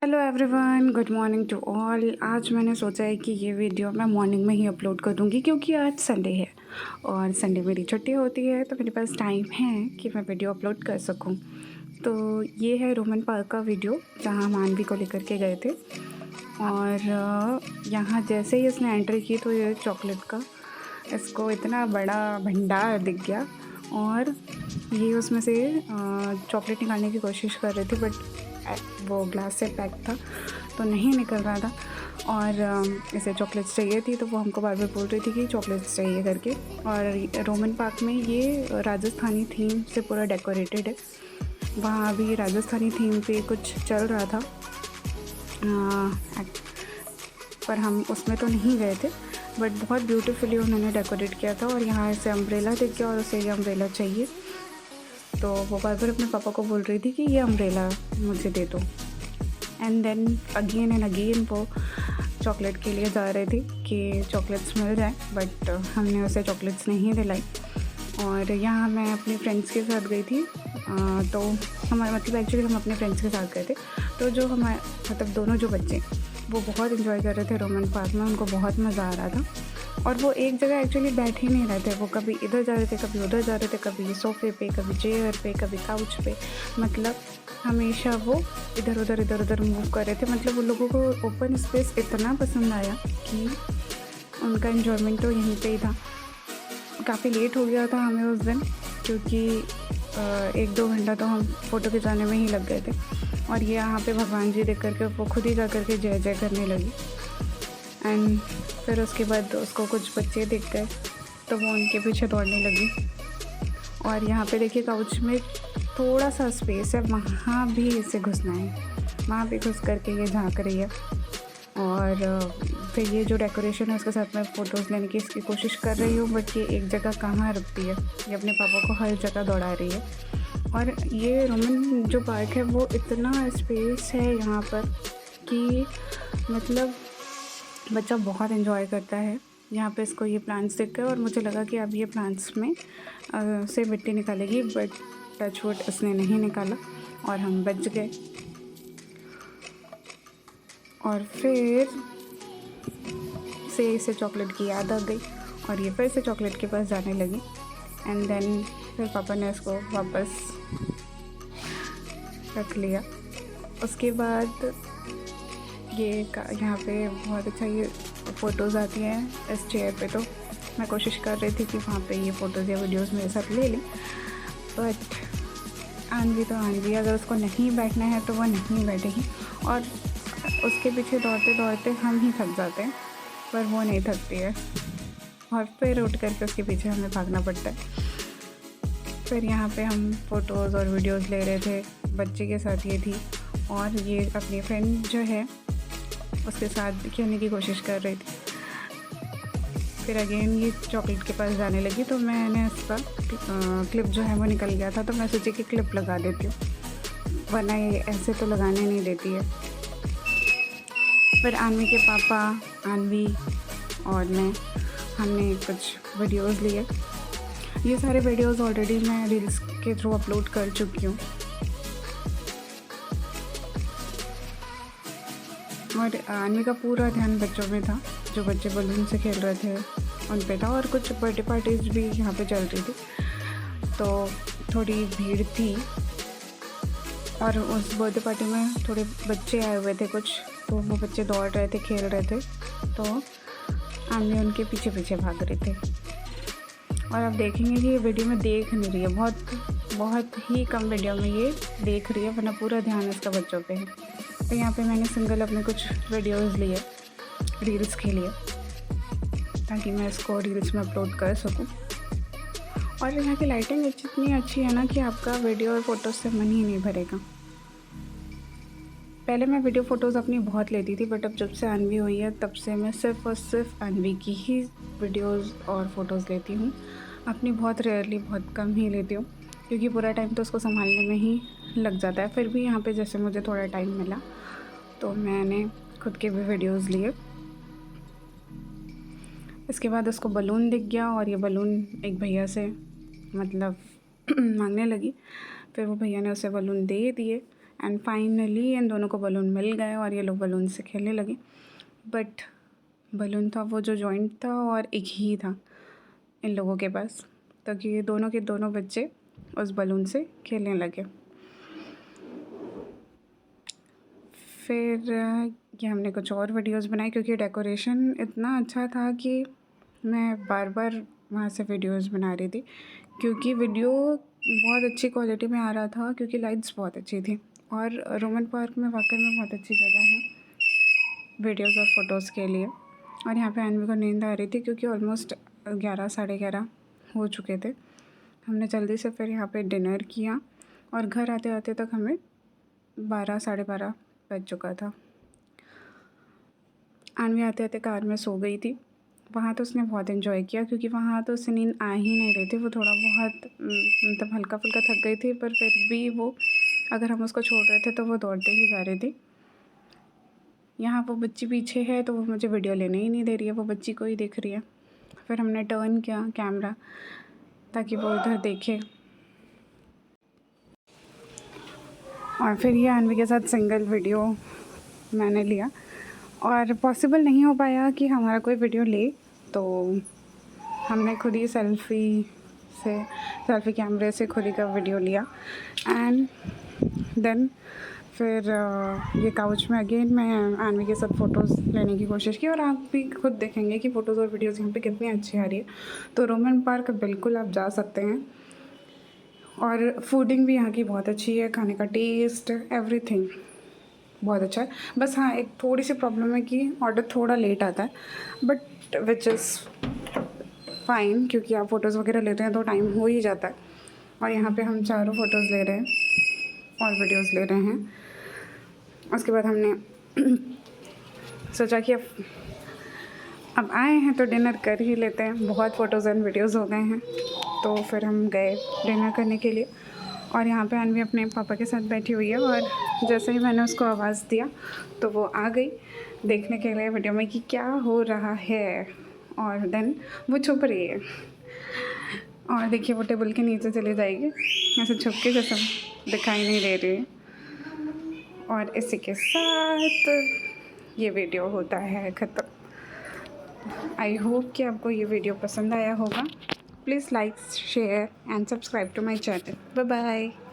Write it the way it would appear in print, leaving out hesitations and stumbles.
Hello everyone, good morning to all. आज मैंने सोचा है कि ये वीडियो मैं मॉर्निंग में ही अपलोड कर दूँगी क्योंकि आज संडे है और संडे मेरी छुट्टी होती है तो मेरे पास टाइम है कि मैं वीडियो अपलोड कर सकूँ। तो ये है रोमन पार्क का वीडियो जहाँ हम मानवी को लेकर के गए थे और यहाँ जैसे ही इसने एंट्री की तो ये चॉकलेट का इसको इतना बड़ा भंडार दिख गया और ये उसमें से चॉकलेट निकालने की कोशिश कर रही थी बट वो ग्लास से पैक था तो नहीं निकल रहा था और इसे चॉकलेट्स चाहिए थी तो वो हमको बार बार बोल रही थी कि चॉकलेट्स चाहिए करके। और रोमन पार्क में ये राजस्थानी थीम से पूरा डेकोरेटेड है। वहाँ अभी राजस्थानी थीम पे कुछ चल रहा था पर हम उसमें तो नहीं गए थे बट बहुत ब्यूटीफुली उन्होंने डेकोरेट किया था। और यहाँ से अम्ब्रेला दिख गया और उसे ये अम्ब्रेला चाहिए तो वो बार बार अपने पापा को बोल रही थी कि ये अम्ब्रेला मुझे दे दो। And then again and again वो चॉकलेट के लिए जा रही थी कि चॉकलेट्स मिल जाए बट हमने उसे चॉकलेट्स नहीं दिलाई। और यहाँ मैं अपने फ्रेंड्स के साथ गई थी तो हमारे मतलब एक्चुअली हम अपने फ्रेंड्स के साथ गए थे तो जो हमारे मतलब दोनों जो बच्चे वो बहुत इन्जॉय कर रहे थे रोमन पार्क में, उनको बहुत मज़ा आ रहा था। और वो एक जगह एक्चुअली बैठ ही नहीं रहे थे, वो कभी इधर जा रहे थे कभी उधर जा रहे थे, कभी सोफ़े पे कभी चेयर पे कभी काउच पे, मतलब हमेशा वो इधर उधर मूव कर रहे थे। मतलब उन लोगों को ओपन स्पेस इतना पसंद आया कि उनका एन्जॉयमेंट तो यहीं पे ही था। काफ़ी लेट हो गया था हमें उस दिन क्योंकि 1-2 घंटा तो हम फ़ोटो खिंचाने में ही लग गए थे। और ये यहाँ पे भगवान जी देख करके वो खुद ही जा करके जय जय करने लगी। एंड फिर उसके बाद उसको कुछ बच्चे दिख गए तो वो उनके पीछे दौड़ने लगी। और यहाँ पे देखिए काउच में थोड़ा सा स्पेस है, वहाँ भी इसे घुसना है, वहाँ भी घुस करके ये झांक रही है। और फिर ये जो डेकोरेशन है उसके साथ मैं फ़ोटोज़ लेने की इसकी कोशिश कर रही हूँ बट ये एक जगह कहाँ रुकती है, ये अपने पापा को हर जगह दौड़ा रही है। और ये रोमन जो पार्क है वो इतना स्पेस है यहाँ पर कि मतलब बच्चा बहुत एंजॉय करता है। यहाँ पे इसको ये प्लांट्स दिख गए और मुझे लगा कि अब ये प्लांट्स में से मिट्टी निकालेगी बट टचवुड इसने नहीं निकाला और हम बच गए। और फिर से इसे चॉकलेट की याद आ गई और ये फिर से चॉकलेट के पास जाने लगी। एंड देन फिर पापा ने इसको वापस रख लिया। उसके बाद ये यहाँ पे बहुत अच्छा ये फ़ोटोज़ आती हैं इस चेयर पे, तो मैं कोशिश कर रही थी कि वहाँ पे ये फ़ोटोज़ या वीडियोज़ मेरे साथ ले लें बट आनवी तो आनवी, अगर उसको नहीं बैठना है तो वो नहीं बैठेगी। और उसके पीछे दौड़ते दौड़ते हम ही थक जाते हैं पर वो नहीं थकती है और फिर उठ करके उसके पीछे हमें भागना पड़ता है। फिर यहाँ पे हम फ़ोटोज़ और वीडियोज़ ले रहे थे, बच्चे के साथ ये थी और ये अपनी फ्रेंड जो है उसके साथ खेलने की कोशिश कर रही थी। फिर अगेन ये चॉकलेट के पास जाने लगी तो मैंने इसका क्लिप जो है वो निकल गया था तो मैं सोची कि क्लिप लगा देती हूँ, वरना ये ऐसे तो लगाने नहीं देती है। फिर आनवी के पापा, आनवी और मैं हमने कुछ वीडियोज़ लिए। ये सारे वीडियोज़ ऑलरेडी मैं रील्स के थ्रू अपलोड कर चुकी हूँ। और आनवी का पूरा ध्यान बच्चों में था, जो बच्चे बलून से खेल रहे थे उन पे था और कुछ बर्थडे पार्टीज़ भी यहाँ पे चल रही थी तो थोड़ी भीड़ थी। और उस बर्थडे पार्टी में थोड़े बच्चे आए हुए थे कुछ, तो वो बच्चे दौड़ रहे थे, खेल रहे थे तो आनवी उनके पीछे पीछे भाग रहे थे। और आप देखेंगे कि ये वीडियो में देख नहीं रही है, बहुत ही कम वीडियो में ये देख रही है, वरना पूरा ध्यान इसका बच्चों पे है। तो यहाँ पे मैंने सिंगल अपने कुछ वीडियोस लिए रील्स के लिए ताकि मैं इसको रील्स में अपलोड कर सकूँ। और यहाँ की लाइटिंग इतनी अच्छी है ना कि आपका वीडियो और फ़ोटोज़ से मन ही नहीं भरेगा। पहले मैं वीडियो फ़ोटोज़ अपनी बहुत लेती थी बट अब जब से आनवी हुई है तब से मैं सिर्फ़ और सिर्फ आनवी की ही वीडियोज़ और फ़ोटोज़ लेती हूँ। अपनी बहुत रेयरली, बहुत कम ही लेती हूँ क्योंकि पूरा टाइम तो उसको संभालने में ही लग जाता है। फिर भी यहाँ पे जैसे मुझे थोड़ा टाइम मिला तो मैंने खुद के भी वीडियोज़ लिए। इसके बाद उसको बलून दिख गया और ये बलून एक भैया से मतलब मांगने लगी। फिर वो भैया ने उसे बलून दे दिए एंड फाइनली इन दोनों को बलून मिल गए और ये लोग बलून से खेलने लगे। बट बलून था वो जो जॉइंट था और एक ही था इन लोगों के पास, तो कि दोनों के दोनों बच्चे उस बलून से खेलने लगे। फिर ये हमने कुछ और वीडियोस बनाई क्योंकि डेकोरेशन इतना अच्छा था कि मैं बार बार वहाँ से वीडियोस बना रही थी, क्योंकि वीडियो बहुत अच्छी क्वालिटी में आ रहा था क्योंकि लाइट्स बहुत अच्छी थी। और रोमन पार्क में वाकई में बहुत अच्छी जगह है वीडियोस और फ़ोटोज़ के लिए। और यहाँ पे अन्वी को नींद आ रही थी क्योंकि ऑलमोस्ट 11 साढ़े 11 हो चुके थे। हमने जल्दी से फिर यहाँ पे डिनर किया और घर आते आते तक हमें 12 साढ़े 12 बज चुका था। अन्वी आते आते कार में सो गई थी। वहाँ तो उसने बहुत इन्जॉय किया क्योंकि वहाँ तो उसे नींद आ ही नहीं रही थी। वो थोड़ा बहुत मतलब हल्का फुल्का थक गई थी, पर फिर भी वो अगर हम उसको छोड़ रहे थे तो वो दौड़ते ही जा रही थी। यहाँ वो बच्ची पीछे है तो वो मुझे वीडियो लेने ही नहीं दे रही है, वो बच्ची को ही देख रही है। फिर हमने टर्न किया कैमरा ताकि वो उधर देखे। और फिर ये अन्वी के साथ सिंगल वीडियो मैंने लिया और पॉसिबल नहीं हो पाया कि हमारा कोई वीडियो ले, तो हमने खुद ही सेल्फ़ी कैमरे से खुद ही का वीडियो लिया। एंड देन फिर ये काउच में अगेन मैं अन्वी के साथ फ़ोटोज़ लेने की कोशिश की और आप भी खुद देखेंगे कि फ़ोटोज़ और वीडियोज़ यहाँ पे कितनी अच्छी आ रही है। तो रोमन पार्क बिल्कुल आप जा सकते हैं और फूडिंग भी यहाँ की बहुत अच्छी है, खाने का टेस्ट एवरीथिंग बहुत अच्छा है। बस हाँ, एक थोड़ी सी प्रॉब्लम है कि ऑर्डर थोड़ा लेट आता है, बट विच इज़ फ़ाइन क्योंकि आप फ़ोटोज़ वगैरह लेते हैं तो टाइम हो ही जाता है। और यहाँ पे हम चारों फ़ोटोज़ ले रहे हैं और वीडियोज़ ले रहे हैं। उसके बाद हमने सोचा कि अब आए हैं तो डिनर कर ही लेते हैं, बहुत फ़ोटोज़ एंड वीडियोज़ हो गए हैं। तो फिर हम गए डिनर करने के लिए और यहाँ पे अन्वी अपने पापा के साथ बैठी हुई है और जैसे ही मैंने उसको आवाज़ दिया तो वो आ गई देखने के लिए वीडियो में कि क्या हो रहा है, और देन वो छुप रही है। और देखिए वो टेबल के नीचे चली जाएगी, ऐसे छुप के जैसे दिखाई नहीं दे रही है। और इसी के साथ ये वीडियो होता है ख़त्म। आई होप कि आपको ये वीडियो पसंद आया होगा। Please like, share and subscribe to my channel. Bye bye.